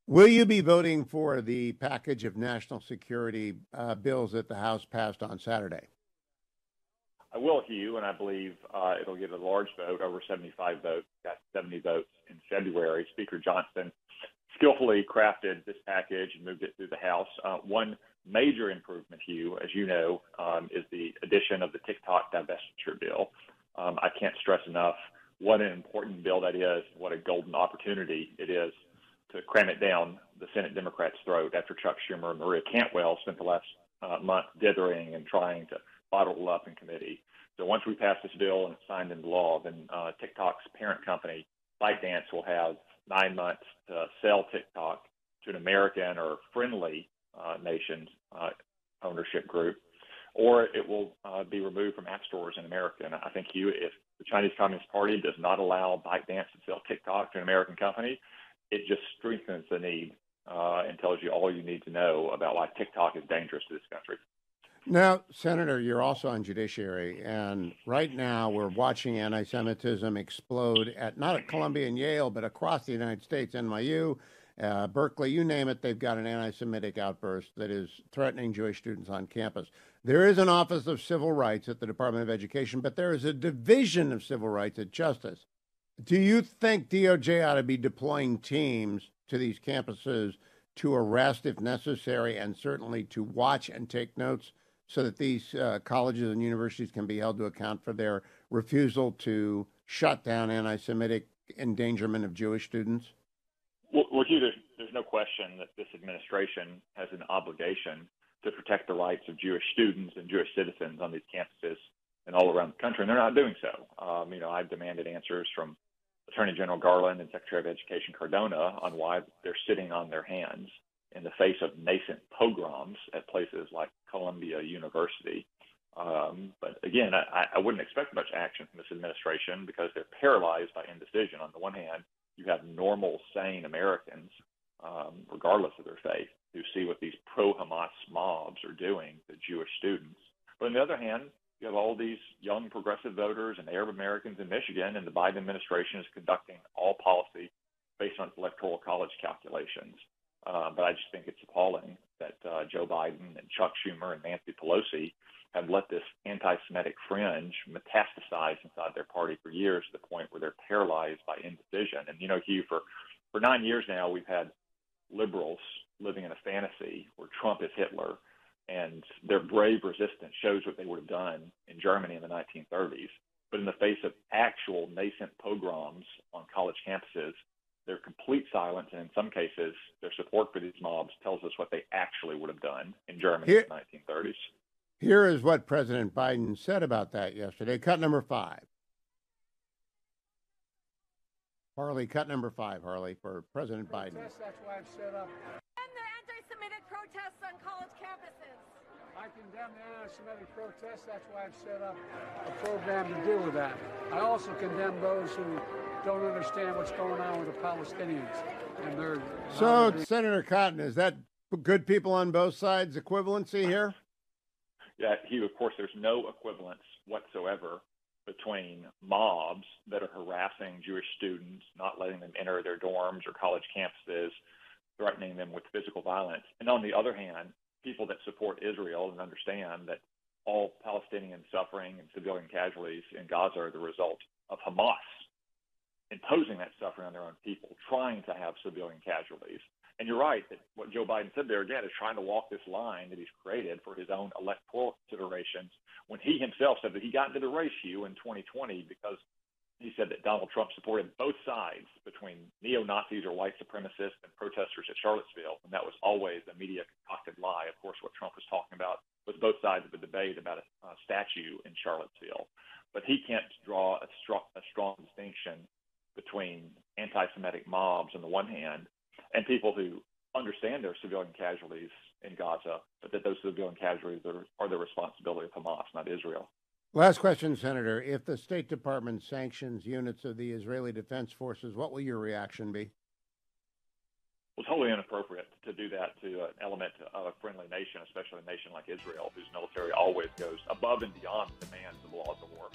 Will you be voting for the package of national security bills that the House passed on Saturday? I will, Hugh, and I believe it'll get a large vote, over 75 votes. Got 70 votes in February. Speaker Johnson skillfully crafted this package and moved it through the House. One major improvement, Hugh, as you know, is the addition of the TikTok divestiture bill. I can't stress enough what an important bill that is, what a golden opportunity it is to cram it down the Senate Democrats' throat after Chuck Schumer and Maria Cantwell spent the last month dithering and trying to bottle it up in committee. So once we pass this bill and it's signed into law, then TikTok's parent company, ByteDance, will have 9 months to sell TikTok to an American or friendly nation's ownership group, or it will be removed from app stores in America. And I think, Hugh, if the Chinese Communist Party does not allow ByteDance to sell TikTok to an American company, it just strengthens the need and tells you all you need to know about why TikTok is dangerous to this country. Now, Senator, you're also on Judiciary, and right now we're watching anti-Semitism explode not at Columbia and Yale, but across the United States, NYU, Berkeley, you name it, they've got an anti-Semitic outburst that is threatening Jewish students on campus. There is an Office of Civil Rights at the Department of Education, but there is a Division of Civil Rights at Justice. Do you think DOJ ought to be deploying teams to these campuses to arrest if necessary, and certainly to watch and take notes so that these colleges and universities can be held to account for their refusal to shut down anti-Semitic endangerment of Jewish students? Well, Hugh, there's no question that this administration has an obligation to protect the rights of Jewish students and Jewish citizens on these campuses and all around the country, and they're not doing so. I've demanded answers from Attorney General Garland and Secretary of Education Cardona on why they're sitting on their hands in the face of nascent pogroms at places like Columbia University. But again, I wouldn't expect much action from this administration because they're paralyzed by indecision. On the one hand, you have normal, sane Americans, regardless of their faith, who see what these pro-Hamas mobs are doing to Jewish students. But on the other hand, you have all these young progressive voters and Arab Americans in Michigan, and the Biden administration is conducting all policy based on electoral college calculations. But I just think it's appalling that Joe Biden and Chuck Schumer and Nancy Pelosi have let this anti-Semitic fringe metastasize inside their party for years to the point where they're paralyzed by indecision. And, Hugh, for 9 years now, we've had liberals living in a fantasy where Trump is Hitler, and their brave resistance shows what they would have done in Germany in the 1930s. But in the face of actual nascent pogroms on college campuses, their complete silence, and in some cases, their support for these mobs tells us what they actually would have done in Germany in the 1930s. Here is what President Biden said about that yesterday. Cut number 5. Harley, cut number 5, Harley, for President Biden. That's why I've set up. And the anti-Semitic protests on college campuses. I condemn the anti-Semitic protests. That's why I've set up a program to deal with that. I also condemn those who don't understand what's going on with the Palestinians. And they're so, Senator Cotton, is that good people on both sides equivalency here? Yeah, Hugh, of course, there's no equivalence whatsoever between mobs that are harassing Jewish students, not letting them enter their dorms or college campuses, threatening them with physical violence. And on the other hand, people that support Israel and understand that all Palestinian suffering and civilian casualties in Gaza are the result of Hamas imposing that suffering on their own people, trying to have civilian casualties. And you're right that what Joe Biden said there, again, is trying to walk this line that he's created for his own electoral considerations when he himself said that he got into the race, Hugh, in 2020 because he said that Donald Trump supported both sides between neo-Nazis or white supremacists and protesters at Charlottesville. And that was always a media concocted lie. Of course, what Trump was talking about was both sides of the debate about a statue in Charlottesville. But he can't draw a strong distinction between anti-Semitic mobs on the one hand and people who understand their civilian casualties in Gaza, but that those civilian casualties are the responsibility of Hamas, not Israel. Last question, Senator. If the State Department sanctions units of the Israeli Defense Forces, what will your reaction be? Well, totally inappropriate to do that to an element of a friendly nation, especially a nation like Israel, whose military always goes above and beyond the demands of laws of war.